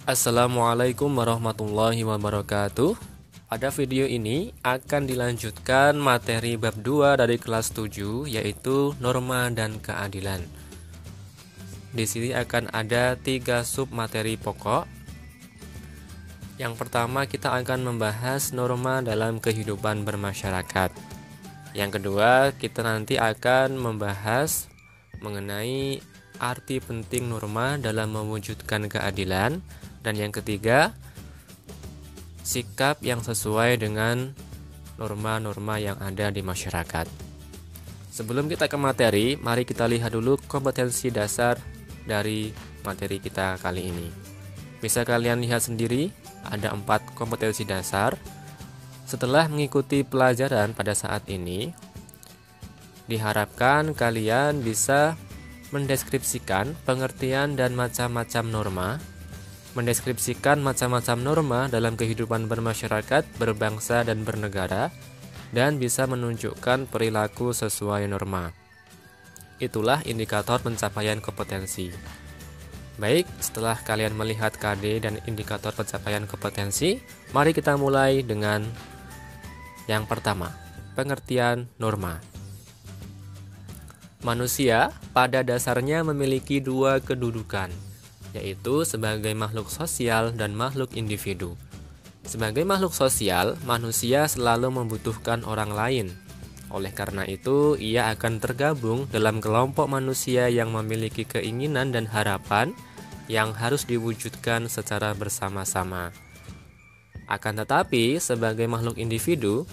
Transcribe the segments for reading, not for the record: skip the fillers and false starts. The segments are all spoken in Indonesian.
Assalamualaikum warahmatullahi wabarakatuh. Pada video ini akan dilanjutkan materi bab 2 dari kelas 7, yaitu norma dan keadilan. Di sini akan ada 3 sub materi pokok. Yang pertama, kita akan membahas norma dalam kehidupan bermasyarakat. Yang kedua, kita nanti akan membahas mengenai arti penting norma dalam mewujudkan keadilan. Dan yang ketiga, sikap yang sesuai dengan norma-norma yang ada di masyarakat. Sebelum kita ke materi, mari kita lihat dulu kompetensi dasar dari materi kita kali ini. Bisa kalian lihat sendiri, ada 4 kompetensi dasar. Setelah mengikuti pelajaran pada saat ini, diharapkan kalian bisa mendeskripsikan pengertian dan macam-macam norma, mendeskripsikan macam-macam norma dalam kehidupan bermasyarakat, berbangsa, dan bernegara, dan bisa menunjukkan perilaku sesuai norma. Itulah indikator pencapaian kompetensi. Baik, setelah kalian melihat KD dan indikator pencapaian kompetensi, mari kita mulai dengan yang pertama, pengertian norma. Manusia pada dasarnya memiliki 2 kedudukan, yaitu sebagai makhluk sosial dan makhluk individu. Sebagai makhluk sosial, manusia selalu membutuhkan orang lain. Oleh karena itu, ia akan tergabung dalam kelompok manusia yang memiliki keinginan dan harapan yang harus diwujudkan secara bersama-sama. Akan tetapi, sebagai makhluk individu,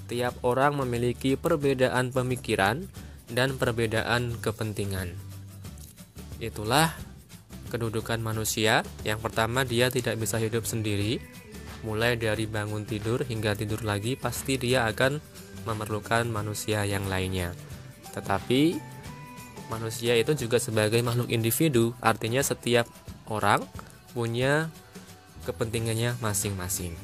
tiap orang memiliki perbedaan pemikiran dan perbedaan kepentingan. Itulah kedudukan manusia. Yang pertama, dia tidak bisa hidup sendiri. Mulai dari bangun tidur hingga tidur lagi, pasti dia akan memerlukan manusia yang lainnya. Tetapi manusia itu juga sebagai makhluk individu, artinya setiap orang punya kepentingannya masing-masing.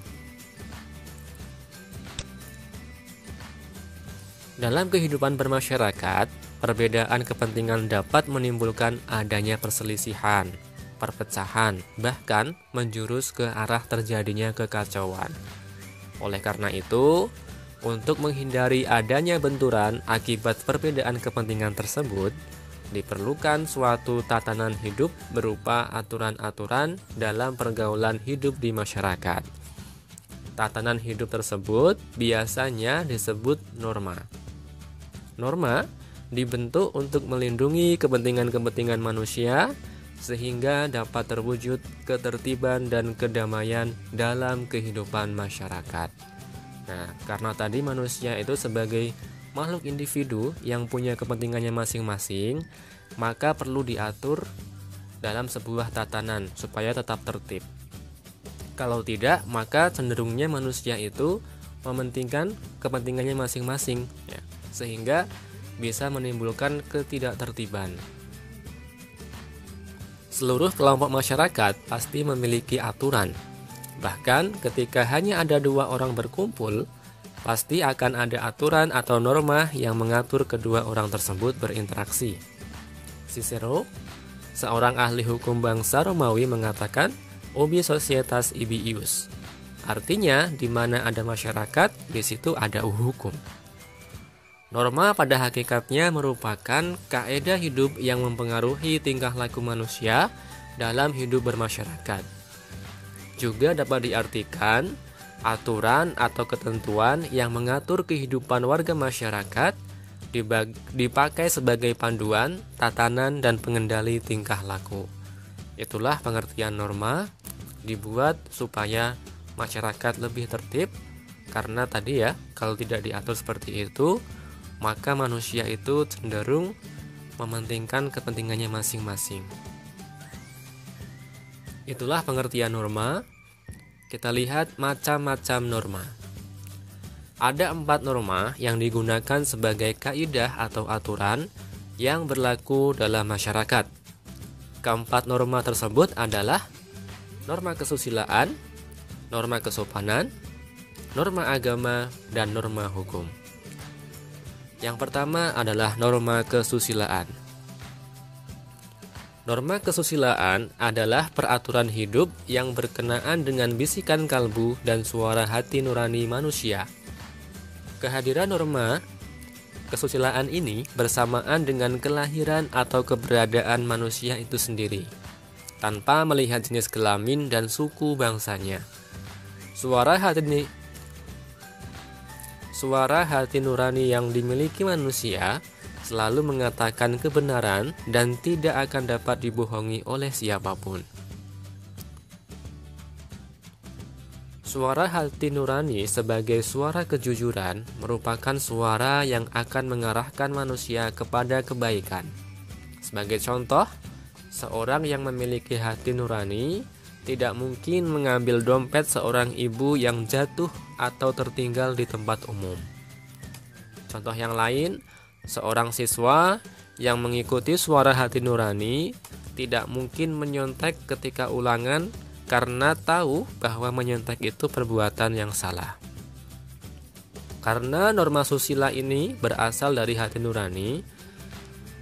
Dalam kehidupan bermasyarakat, perbedaan kepentingan dapat menimbulkan adanya perselisihan, perpecahan, bahkan menjurus ke arah terjadinya kekacauan. Oleh karena itu, untuk menghindari adanya benturan akibat perbedaan kepentingan tersebut, diperlukan suatu tatanan hidup berupa aturan-aturan dalam pergaulan hidup di masyarakat. Tatanan hidup tersebut biasanya disebut norma. Norma dibentuk untuk melindungi kepentingan-kepentingan manusia sehingga dapat terwujud ketertiban dan kedamaian dalam kehidupan masyarakat. Nah, karena tadi manusia itu sebagai makhluk individu yang punya kepentingannya masing-masing, maka perlu diatur dalam sebuah tatanan supaya tetap tertib. Kalau tidak, maka cenderungnya manusia itu mementingkan kepentingannya masing-masing, ya, sehingga bisa menimbulkan ketidaktertiban. Seluruh kelompok masyarakat pasti memiliki aturan. Bahkan ketika hanya ada 2 orang berkumpul, pasti akan ada aturan atau norma yang mengatur kedua orang tersebut berinteraksi. Cicero, seorang ahli hukum bangsa Romawi, mengatakan ubi societas ibi ius. Artinya, di mana ada masyarakat, di situ ada hukum. Norma pada hakikatnya merupakan kaedah hidup yang mempengaruhi tingkah laku manusia dalam hidup bermasyarakat. Juga dapat diartikan aturan atau ketentuan yang mengatur kehidupan warga masyarakat, dipakai sebagai panduan, tatanan, dan pengendali tingkah laku. Itulah pengertian norma, dibuat supaya masyarakat lebih tertib, karena tadi ya, kalau tidak diatur seperti itu, maka manusia itu cenderung mementingkan kepentingannya masing-masing. Itulah pengertian norma. Kita lihat macam-macam norma. Ada 4 norma yang digunakan sebagai kaidah atau aturan yang berlaku dalam masyarakat. Keempat norma tersebut adalah norma kesusilaan, norma kesopanan, norma agama, dan norma hukum. Yang pertama adalah norma kesusilaan. Norma kesusilaan adalah peraturan hidup yang berkenaan dengan bisikan kalbu dan suara hati nurani manusia. Kehadiran norma kesusilaan ini bersamaan dengan kelahiran atau keberadaan manusia itu sendiri, tanpa melihat jenis kelamin dan suku bangsanya. Suara hati nurani yang dimiliki manusia selalu mengatakan kebenaran dan tidak akan dapat dibohongi oleh siapapun. Suara hati nurani sebagai suara kejujuran merupakan suara yang akan mengarahkan manusia kepada kebaikan. Sebagai contoh, seorang yang memiliki hati nurani tidak mungkin mengambil dompet seorang ibu yang jatuh atau tertinggal di tempat umum. Contoh yang lain, seorang siswa yang mengikuti suara hati nurani tidak mungkin menyontek ketika ulangan karena tahu bahwa menyontek itu perbuatan yang salah. Karena norma susila ini berasal dari hati nurani,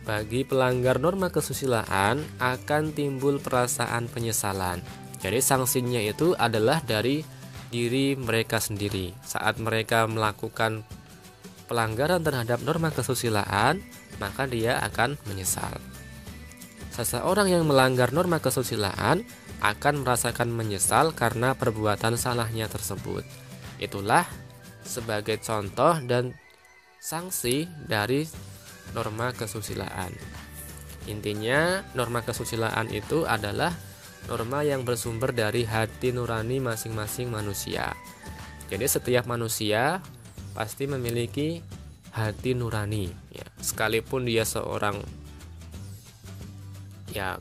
bagi pelanggar norma kesusilaan akan timbul perasaan penyesalan. Jadi sanksinya itu adalah dari diri mereka sendiri. Saat mereka melakukan pelanggaran terhadap norma kesusilaan, maka dia akan menyesal. Seseorang yang melanggar norma kesusilaan akan merasakan menyesal karena perbuatan salahnya tersebut. Itulah sebagai contoh dan sanksi dari norma kesusilaan. Intinya, norma kesusilaan itu adalah norma yang bersumber dari hati nurani masing-masing manusia. Jadi setiap manusia pasti memiliki hati nurani, ya. Sekalipun dia seorang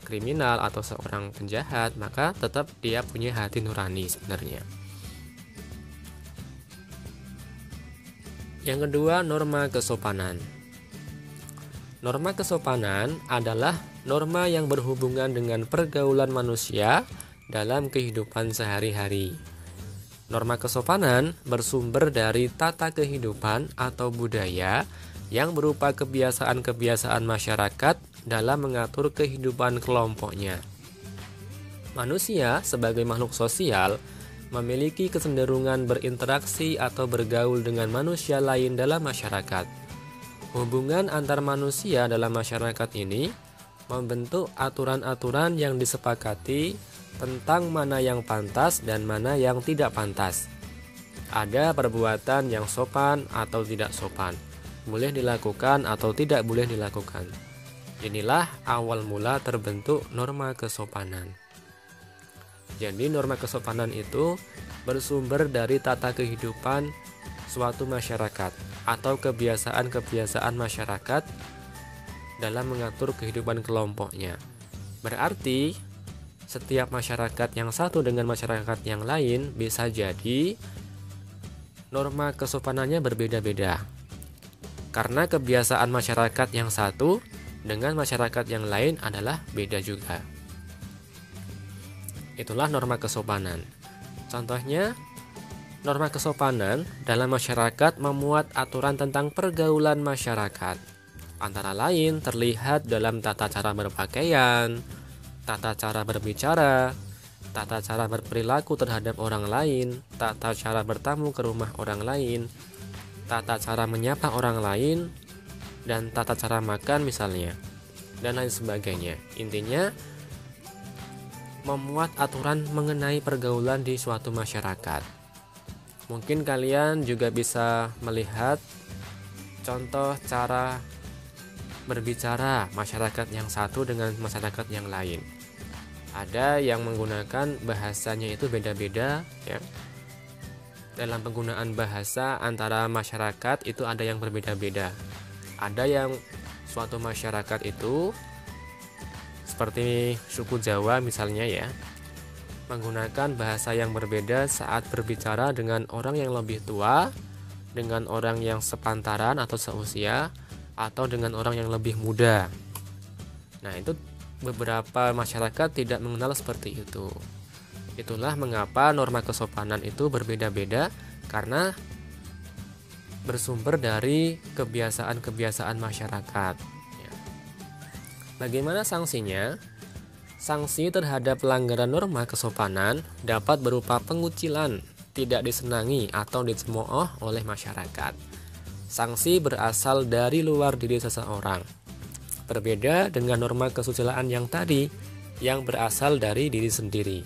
kriminal atau seorang penjahat, maka tetap dia punya hati nurani sebenarnya. Yang kedua, norma kesopanan. Norma kesopanan adalah norma yang berhubungan dengan pergaulan manusia dalam kehidupan sehari-hari. Norma kesopanan bersumber dari tata kehidupan atau budaya yang berupa kebiasaan-kebiasaan masyarakat dalam mengatur kehidupan kelompoknya. Manusia sebagai makhluk sosial memiliki kecenderungan berinteraksi atau bergaul dengan manusia lain dalam masyarakat. Hubungan antar manusia dalam masyarakat ini membentuk aturan-aturan yang disepakati tentang mana yang pantas dan mana yang tidak pantas. Ada perbuatan yang sopan atau tidak sopan, boleh dilakukan atau tidak boleh dilakukan. Inilah awal mula terbentuk norma kesopanan. Jadi norma kesopanan itu bersumber dari tata kehidupan suatu masyarakat atau kebiasaan-kebiasaan masyarakat dalam mengatur kehidupan kelompoknya. Berarti setiap masyarakat yang satu dengan masyarakat yang lain bisa jadi norma kesopanannya berbeda-beda. Karena kebiasaan masyarakat yang satu dengan masyarakat yang lain adalah beda juga. Itulah norma kesopanan. Contohnya, norma kesopanan dalam masyarakat memuat aturan tentang pergaulan masyarakat. Antara lain terlihat dalam tata cara berpakaian, tata cara berbicara, tata cara berperilaku terhadap orang lain, tata cara bertamu ke rumah orang lain, tata cara menyapa orang lain, dan tata cara makan misalnya, dan lain sebagainya. Intinya memuat aturan mengenai pergaulan di suatu masyarakat. Mungkin kalian juga bisa melihat contoh cara berbicara masyarakat yang satu dengan masyarakat yang lain. Ada yang menggunakan bahasanya itu beda-beda, ya. Dalam penggunaan bahasa antara masyarakat itu ada yang berbeda-beda. Ada yang suatu masyarakat itu seperti suku Jawa misalnya, ya, menggunakan bahasa yang berbeda saat berbicara dengan orang yang lebih tua, dengan orang yang sepantaran atau seusia, atau dengan orang yang lebih muda. Nah, itu beberapa masyarakat tidak mengenal seperti itu. Itulah mengapa norma kesopanan itu berbeda-beda, karena bersumber dari kebiasaan-kebiasaan masyarakat. Bagaimana sanksinya? Sanksi terhadap pelanggaran norma kesopanan dapat berupa pengucilan, tidak disenangi atau dicemooh oleh masyarakat. Sanksi berasal dari luar diri seseorang. Berbeda dengan norma kesusilaan yang tadi, yang berasal dari diri sendiri.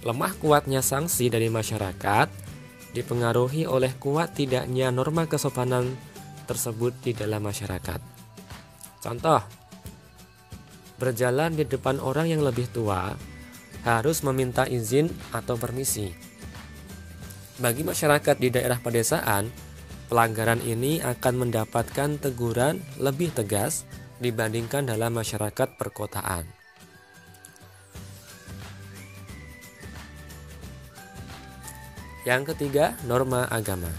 Lemah kuatnya sanksi dari masyarakat dipengaruhi oleh kuat tidaknya norma kesopanan tersebut di dalam masyarakat. Contoh, berjalan di depan orang yang lebih tua harus meminta izin atau permisi. Bagi masyarakat di daerah pedesaan, pelanggaran ini akan mendapatkan teguran lebih tegas dibandingkan dalam masyarakat perkotaan. Yang ketiga, norma agama.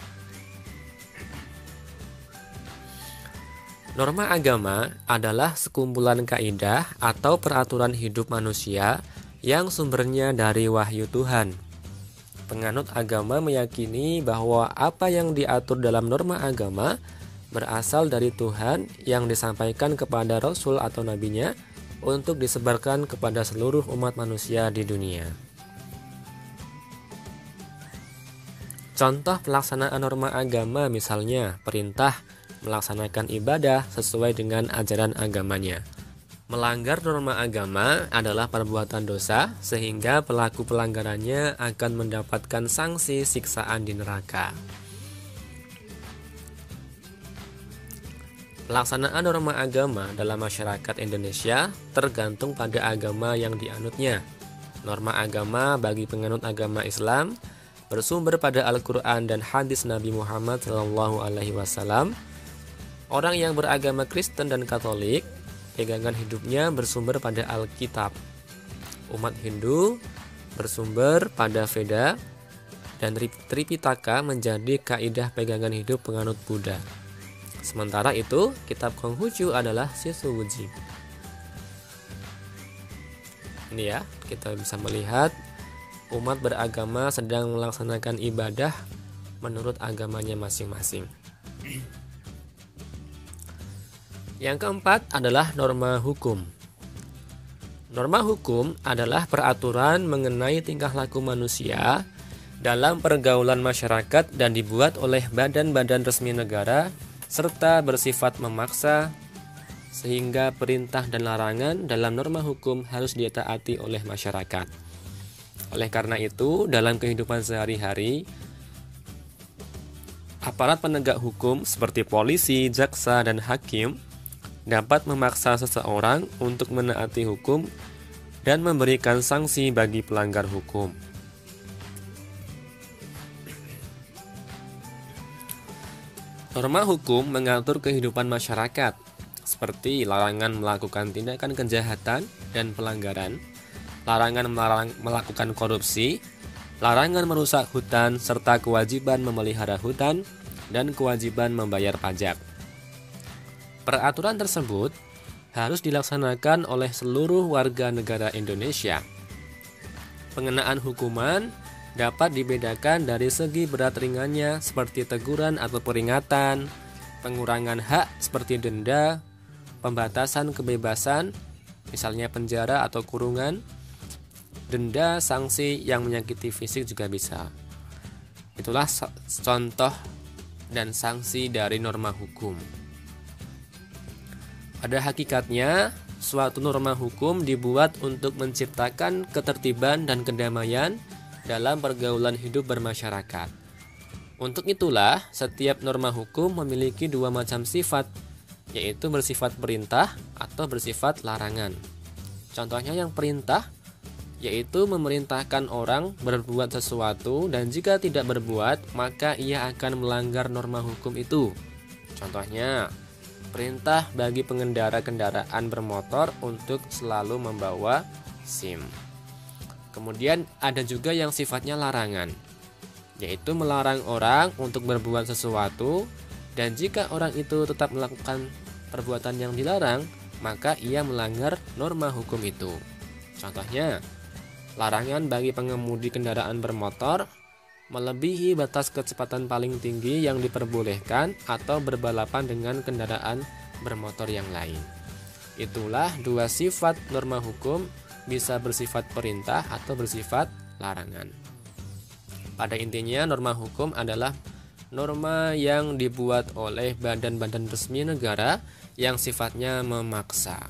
Norma agama adalah sekumpulan kaidah atau peraturan hidup manusia yang sumbernya dari wahyu Tuhan. Penganut agama meyakini bahwa apa yang diatur dalam norma agama berasal dari Tuhan yang disampaikan kepada Rasul atau Nabinya untuk disebarkan kepada seluruh umat manusia di dunia. Contoh pelaksanaan norma agama misalnya perintah melaksanakan ibadah sesuai dengan ajaran agamanya. Melanggar norma agama adalah perbuatan dosa sehingga pelaku pelanggarannya akan mendapatkan sanksi siksaan di neraka. Pelaksanaan norma agama dalam masyarakat Indonesia tergantung pada agama yang dianutnya. Norma agama bagi penganut agama Islam bersumber pada Al-Quran dan hadis Nabi Muhammad SAW. Orang yang beragama Kristen dan Katolik, pegangan hidupnya bersumber pada Alkitab. Umat Hindu bersumber pada Veda, dan Tripitaka menjadi kaidah pegangan hidup penganut Buddha. Sementara itu, kitab Konghucu adalah Shitsubuji. Ini ya, kita bisa melihat umat beragama sedang melaksanakan ibadah menurut agamanya masing-masing. Yang keempat adalah norma hukum. Norma hukum adalah peraturan mengenai tingkah laku manusia dalam pergaulan masyarakat dan dibuat oleh badan-badan resmi negara serta bersifat memaksa sehingga perintah dan larangan dalam norma hukum harus ditaati oleh masyarakat. Oleh karena itu, dalam kehidupan sehari-hari, aparat penegak hukum seperti polisi, jaksa, dan hakim dapat memaksa seseorang untuk menaati hukum dan memberikan sanksi bagi pelanggar hukum. Norma hukum mengatur kehidupan masyarakat, seperti larangan melakukan tindakan kejahatan dan pelanggaran, larangan melakukan korupsi, larangan merusak hutan, serta kewajiban memelihara hutan dan kewajiban membayar pajak. Peraturan tersebut harus dilaksanakan oleh seluruh warga negara Indonesia. Pengenaan hukuman dapat dibedakan dari segi berat ringannya seperti teguran atau peringatan, pengurangan hak seperti denda, pembatasan kebebasan, misalnya penjara atau kurungan, denda, sanksi yang menyakiti fisik juga bisa. Itulah contoh dan sanksi dari norma hukum. Pada hakikatnya, suatu norma hukum dibuat untuk menciptakan ketertiban dan kedamaian dalam pergaulan hidup bermasyarakat. Untuk itulah, setiap norma hukum memiliki dua macam sifat, yaitu bersifat perintah atau bersifat larangan. Contohnya yang perintah, yaitu memerintahkan orang berbuat sesuatu dan jika tidak berbuat, maka ia akan melanggar norma hukum itu. Contohnya, perintah bagi pengendara kendaraan bermotor untuk selalu membawa SIM. Kemudian ada juga yang sifatnya larangan, yaitu melarang orang untuk berbuat sesuatu dan jika orang itu tetap melakukan perbuatan yang dilarang, maka ia melanggar norma hukum itu. Contohnya, larangan bagi pengemudi kendaraan bermotor melebihi batas kecepatan paling tinggi yang diperbolehkan atau berbalapan dengan kendaraan bermotor yang lain. Itulah dua sifat norma hukum bisa bersifat perintah atau bersifat larangan. Pada intinya, norma hukum adalah norma yang dibuat oleh badan-badan resmi negara yang sifatnya memaksa.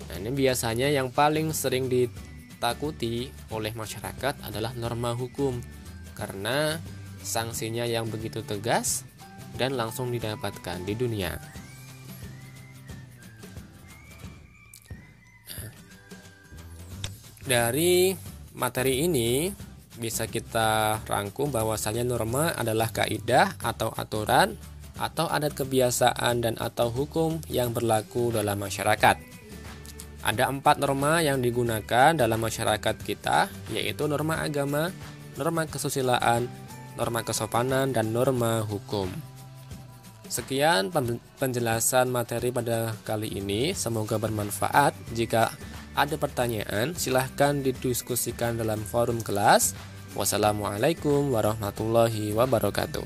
Nah, ini biasanya yang paling sering ditakuti oleh masyarakat adalah norma hukum karena sanksinya yang begitu tegas dan langsung didapatkan di dunia. Dari materi ini bisa kita rangkum bahwasanya norma adalah kaidah atau aturan atau adat kebiasaan dan atau hukum yang berlaku dalam masyarakat. Ada 4 norma yang digunakan dalam masyarakat kita, yaitu norma agama, norma kesusilaan, norma kesopanan, dan norma hukum. Sekian penjelasan materi pada kali ini, semoga bermanfaat. Jika ada pertanyaan, silahkan didiskusikan dalam forum kelas. Wassalamualaikum warahmatullahi wabarakatuh.